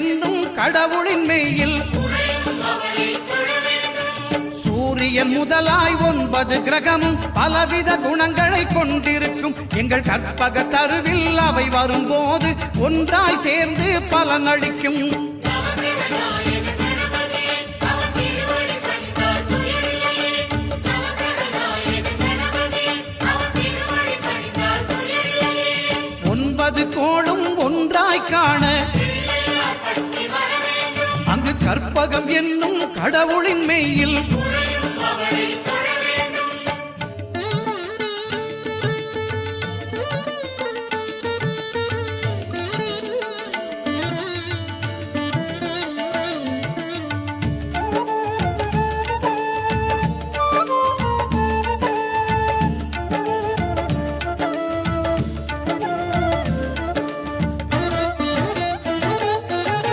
என்னும் கடவுளின் மெய்யில் சூரியன் முதலாய் 9 கிரகமும் பலவித குணங்களை கொண்டிருக்கும் எங்கள் கற்பக தருவில் அவை வரும்போது ஒன்றாய் சேர்ந்து பலனளிக்கும். கோளும் ஒன்றாய் காண அங்கு கற்பகம் என்னும் கடவுளின் மெய்யில்